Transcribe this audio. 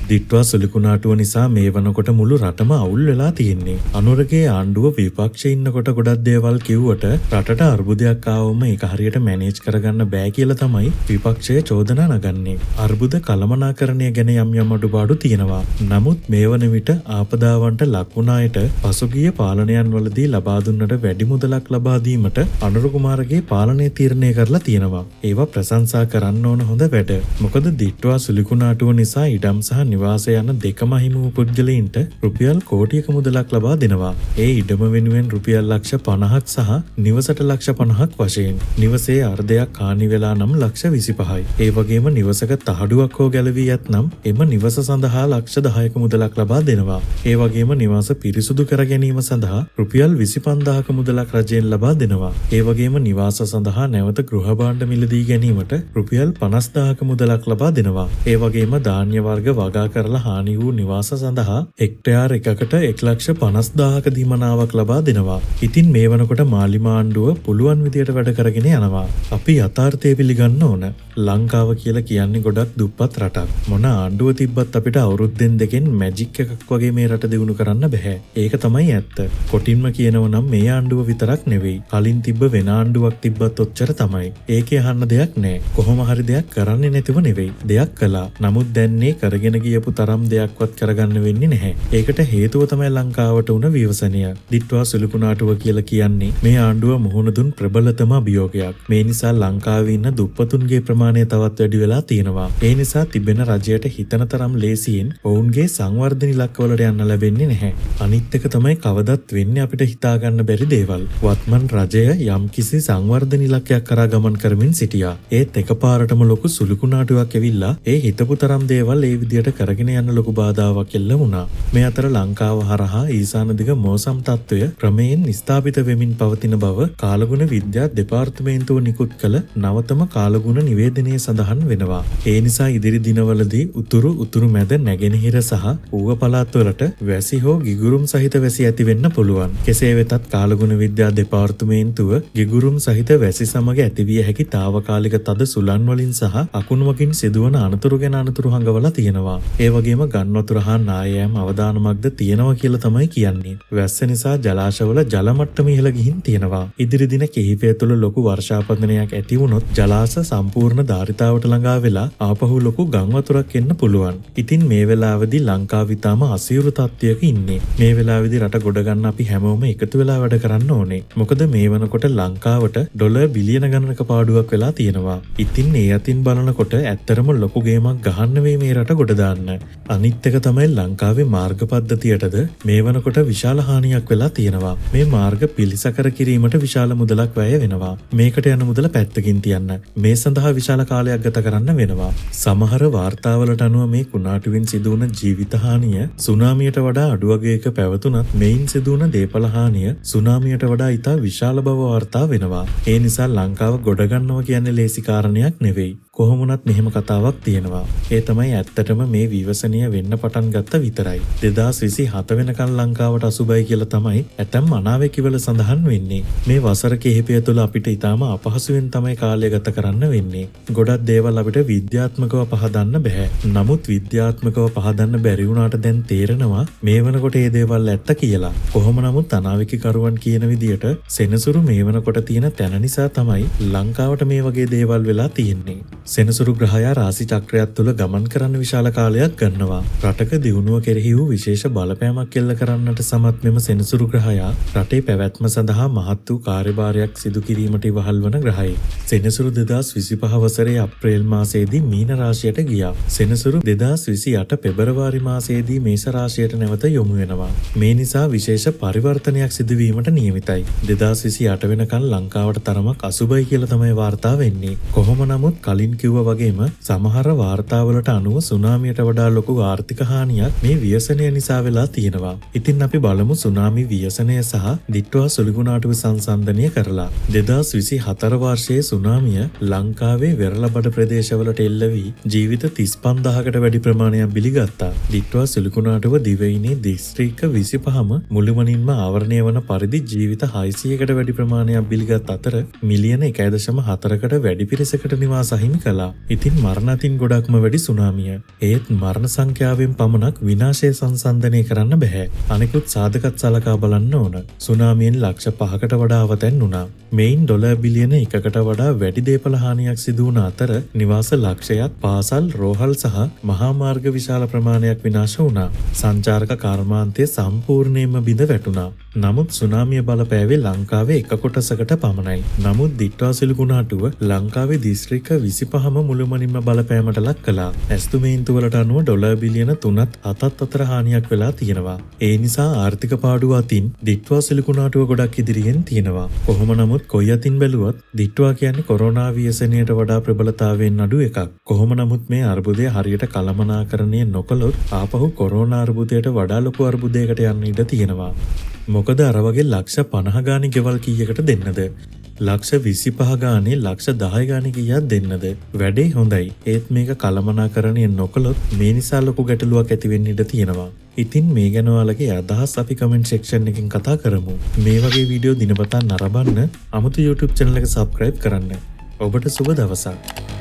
දිට්වා සුළුකුණාටුව නිසා මේ වනකොට මුළු රටම අවුල් වෙලා තියෙන්නේ. අනුරගේ ආණ්ඩුව විපක්ෂයේ ඉන්නකොට ගොඩක් දේවල් කිව්වට රටට අර්බුදයක් ආවම ඒක හරියට මැනේජ් කරගන්න බෑ කියලා තමයි විපක්ෂයේ චෝදනා නගන්නේ. අර්බුද කළමනාකරණය ගැන යම් අඩුපාඩු තියෙනවා. නමුත් මේ වන විට ආපදාවන්ට ලක් වුණ අයට පසුගිය පාලනයන් වලදී ලබා දුන්නට වැඩි මුදලක් ලබා දීමට අනුර කුමාරගේ පාලනය තීරණය කරලා තියෙනවා. ඒවා ප්‍රශංසා කරන්න ඕන හොඳ වැඩ. මොකද දිට්වා සුළුකුණාටුව නිසා ඉඩම් සහ නිවාසය යන දෙකම හිමි වූ පුද්ගලයින්ට රුපියල් කෝටියක මුදලක් ලබා දෙනවා. ඒ ඉඩම වෙනුවෙන් රුපියල් ලක්ෂ 50ක් සහ නිවසට ලක්ෂ 50ක් වශයෙන්. නිවසේ අර්ධයක් හානි වෙලා නම් ලක්ෂ 25යි. ඒ වගේම නිවසක තහඩුවක් හෝ ගැලවී ඇතනම් එම නිවස සඳහා ලක්ෂ 10ක මුදලක් ලබා දෙනවා. ඒ වගේම නිවාස පිරිසුදු කර ගැනීම සඳහා රුපියල් 25000ක මුදලක් රජයෙන් ලබා දෙනවා. ඒ වගේම නිවාස සඳහා නැවත ගෘහ භාණ්ඩ මිලදී ගැනීමට රුපියල් 50000ක මුදලක් ලබා දෙනවා. ඒ වගේම ධාන්‍ය වර්ග වගා කරලා හානි වූ නිවාස සඳහා හෙක්ටයාර් එකකට 1,50,000ක දීමනාවක් ලබා දෙනවා. ඉතින් මේ වනකොට මාලිමා ආණ්ඩුව පුළුවන් විදියට වැඩ කරගෙන යනවා. අපි යථාර්ථය පිළිගන්න ඕන. ලංකාව කියලා කියන්නේ ගොඩක් දුප්පත් රටක්. මොන ආණ්ඩුව තිබ්බත් අපිට අවුරුද්දෙන් දෙකෙන් මැජික් එකක් වගේ මේ රට දියුණු කරන්න බෑ. ඒක තමයි ඇත්ත. කොටින්ම කියනව නම් මේ ආණ්ඩුව විතරක් නෙවෙයි. කලින් තිබ්බ වෙන ආණ්ඩුවක් තිබ්බත් ඔච්චර තමයි. ඒකේ අහන්න දෙයක් නෑ. කොහොම හරි දෙයක් කරන්නේ නැතිව නෙවෙයි. දෙයක් කළා. නමුත් දැන්නේ කරගෙන ගියපු තරම් දෙයක්වත් කරගන්න වෙන්නේ නැහැ. ඒකට හේතුව තමයි ලංකාවට උන විවසනය. දිට්වා සුළුකුණාටුව කියලා කියන්නේ මේ ආණ්ඩුව මුහුණ දුන් ප්‍රබලතම අභියෝගයක්. මේ නිසා ලංකාවේ ඉන්න දුප්පතුන්ගේ ප්‍රමාණය තවත් වැඩි වෙලා තියෙනවා. ඒ නිසා තිබෙන රජයට හිතන තරම් ලේසියෙන් ඔවුන්ගේ සංවර්ධන ඉලක්කවලට යන්න ලැබෙන්නේ නැහැ. අනිත් එක තමයි කවදත් වෙන්නේ අපිට හිතා ගන්න බැරි දේවල්. වත්මන් රජය යම්කිසි සංවර්ධන ඉලක්කයක් කරා ගමන් කරමින් සිටියා. ඒත් එකපාරටම ලොකු සුළුකුණාටුවක් ඇවිල්ලා ඒ හිතපු තරම් දේවල් ඒ විදියට කරගෙන යන්න ලොකු බාධාවක් එල්ල වුණා. මේ අතර ලංකාව හරහා ඊසාන දිග මෝසම් තත්ත්වය ක්‍රමයෙන් ස්ථාපිත වෙමින් පවතින බව කාලගුණ විද්‍යා දෙපාර්තමේන්තුව නිකුත් කළ නවතම කාලගුණ නිවේදනයේ සඳහන් වෙනවා. ඒ නිසා ඉදිරි දිනවලදී උතුරු මැද නැගෙනහිර සහ ඌව පළාත්වලට වැසි හෝ ගිගුරුම් සහිත වැසි ඇති වෙන්න පුළුවන්. කෙසේ වෙතත් කාලගුණ විද්‍යා දෙපාර්තමේන්තුව ගිගුරුම් සහිත වැසි සමග ඇතිවිය හැකි తాවකාලික තද සුළං වලින් සහ අකුණුවකින් සිදුවන අනතුරු ගැන අනතුරු හංගවලා තියෙනවා. ඒ වගේම ගන් වතුර හා නායෑම් අවදානමක්ද තියෙනවා කියලා තමයි කියන්නේ. වැස්ස නිසා ජලාශවල ජල මට්ටම ඉහළ ගිහින් තියෙනවා. ඉදිරි දින කිහිපය තුළ ලොකු වර්ෂාපතනයක් ඇති වුණොත් ජලාශ සම්පූර්ණ ධාරිතාවට ළඟා වෙලා ආපහු ලොකු ගම් වතුරක් එන්න පුළුවන්. ඉතින් මේ වෙලාවේදී ලංකාව ඉතාම අසීරු තත්ත්වයක ඉන්නේ. මේ වෙලාවේදී රට ගොඩ ගන්න අපි හැමෝම එකතු වෙලා වැඩ කරන්න ඕනේ. මොකද මේ වෙනකොට ලංකාවට ඩොලර් බිලියන ගණනක පාඩුවක් වෙලා තියෙනවා. ඉතින් ඒ අතින් බලනකොට ඇත්තරම ලොකු ගේමක් ගහන්න වෙයි මේ රට ගොඩ දාන්න. අනිත් එක තමයි ලංකාවේ මාර්ග පද්ධතියටද මේ වෙනකොට විශාල හානියක් වෙලා තියෙනවා. මේ මාර්ග පිළිසකර කිරීමට විශාල මුදලක් වැය වෙනවා. මේකට යන මුදල පැත්තකින් තියන්න. මේ සඳහා විශාල කාලයක් ගත කරන්න වෙනවා. සමහර වාර්තාවලට අනුව මේ කුණාටුවෙන් සිදුවන ජීවිත හානිය සුනාමියට වඩා අඩු වගයක පැවතුනත් මෙයින් සිදුවන දේපල හානිය සුනාමියට වඩා ඉතා විශාල බව වාර්තා වෙනවා. ඒ නිසා ලංකාව ගොඩ ගන්නවා කියන්නේ ලේසි කාරණයක් නෙවෙයි. කොහොම වුණත් මෙහෙම කතාවක් තියෙනවා. ඒ තමයි ඇත්තටම මේ විවසනීය වෙන්න පටන් ගත්ත විතරයි. 2027 වෙනකන් ලංකාවට අසුබයි කියලා තමයි ඇතැම් අනාවැකිවල සඳහන් වෙන්නේ. මේ වසර කිහිපය තුළ අපිට ඊටාම අපහසුවෙන් තමයි කාලය ගත කරන්න වෙන්නේ. ගොඩක් දේවල් අපිට විද්‍යාත්මකව පහදන්න බෑ. නමුත් විද්‍යාත්මකව පහදන්න බැරි වුණාට දැන් තේරෙනවා මේ වෙනකොට මේ දේවල් ඇත්ත කියලා. කොහොම නමුත් අනාවැකිකරුවන් කියන විදියට සෙනසුරු මේ වෙනකොට තියෙන තැන නිසා තමයි ලංකාවට මේ වගේ දේවල් වෙලා තියෙන්නේ. සෙනසුරු ග්‍රහයා රාශි චක්‍රයක් තුළ ගමන් කරන්න විශාල කාලයක් ගන්නවා. රටක දියුණුව කෙරෙහි වූ විශේෂ බලපෑමක් එල්ල කරන්නට සමත් මෙම සෙනසුරු ග්‍රහයා රටේ පැවැත්ම සඳහා මහත් වූ කාර්යභාරයක් සිදු කිරීමට ඉවහල් වන ග්‍රහයි. සෙනසුරු 2025 වසරේ අප්‍රේල් මාසයේදී මීන රාශියට ගියා. සෙනසුරු 2028 පෙබරවාරි මාසයේදී මේෂ රාශියට නැවත යොමු වෙනවා. මේ නිසා විශේෂ පරිවර්තනයක් සිදුවීමට නියමිතයි. 2028 වෙනකන් ලංකාවට තරමක් අසුබයි කියලා තමයි වාර්තා වෙන්නේ. කොහොම නමුත් කලින් කිව්වා වගේම සමහර වාර්තාවලට අනුව සුනාමියට වඩා ලොකු ආර්ථික හානියක් මේ ව්‍යසනය නිසා වෙලා තියෙනවා. ඉතින් අපි බලමු සුනාමි ව්‍යසනය සහ දිට්වා සුළුකුණාටුව සංසන්දනය කරලා. 2024 වර්ෂයේ සුනාමිය ලංකාවේ වෙරළබඩ ප්‍රදේශවලට එල්ල වී ජීවිත 35000කට වැඩි ප්‍රමාණයක් බිලිගත්තා. දිට්වා සුළුකුණාටුව දිවයිනේ දිස්ත්‍රික්ක 25ම මුළුමනින්ම ආවරණය වන පරිදි ජීවිත 600කට වැඩි ප්‍රමාණයක් බිලිගත් අතර මිලියන 1.4කට වැඩි පිරිසකට නිවාස අහිමි කළා. ඉතින් මරණ අතින් ගොඩක්ම වැඩි සුනාමිය. ඒත් මරණ සංඛ්‍යාවෙන් පමණක් විනාශය සංසන්දනය කරන්න බෑ. අනිකුත් සාධකත් සලකා බලන්න ඕන. සුනාමියෙන් ලක්ෂ 5කට වඩා අවතැන් වුණා. මෙයින් ඩොලර් බිලියන 1කට වඩා වැඩි දේපල හානියක් සිදු වුණ අතර නිවාස ලක්ෂයක්, පාසල්, රෝහල් සහ මහා මාර්ග විශාල ප්‍රමාණයක් විනාශ වුණා. සංචාරක කර්මාන්තය සම්පූර්ණයෙන්ම බිඳ වැටුණා. නමුත් සුනාමිය බලපෑවේ ලංකාවේ එක කොටසකට පමණයි. නමුත් දිට්වා සිලුකුණාටුව ලංකාවේ දිස්ත්‍රික්ක 25ම මුළුමනින්ම බලපෑමට ලක් කළා. ඇස්තුමේන්තු වලට අනුව ඩොලර් බිලියන 3ත් 7ත් අතර හානියක් වෙලා තියෙනවා. ඒ නිසා ආර්ථික පාඩුව අතින් දිට්වා සිලුකුණාටුව ගොඩක් ඉදිරියෙන් තියෙනවා. කොහොම නමුත් කොයි අතින් බැලුවත් දිට්වා කියන්නේ කොරෝනා ව්‍යසනයට වඩා ප්‍රබලතාවයෙන් අඩු එකක්. කොහොම නමුත් මේ අර්බුදය හරියට කළමනාකරණය නොකළොත් ආපහු කොරෝනා අර්බුදයට වඩා ලොකු අර්බුදයකට යන්න ඉඩ තියෙනවා. මොකද අර වගේ ලක්ෂ 50 ගානේ ගෙවල් කීයකට දෙන්නද? ලක්ෂ 25 ගානේ, ලක්ෂ 10 ගානේ කීයක් දෙන්නද? වැඩේ හොඳයි. ඒත් මේක කළමනාකරණය නොකළොත් මේ නිසා ලොකු ගැටලුවක් ඇති වෙන්න ඉඩ තියෙනවා. ඉතින් මේ ගැන ඔයාලගේ අදහස් අපි කමෙන්ට් සෙක්ෂන් එකෙන් කතා කරමු. මේ වගේ වීඩියෝ දිනපතා නරඹන්න අමුතු YouTube channel එක subscribe කරන්න. ඔබට සුබ දවසක්.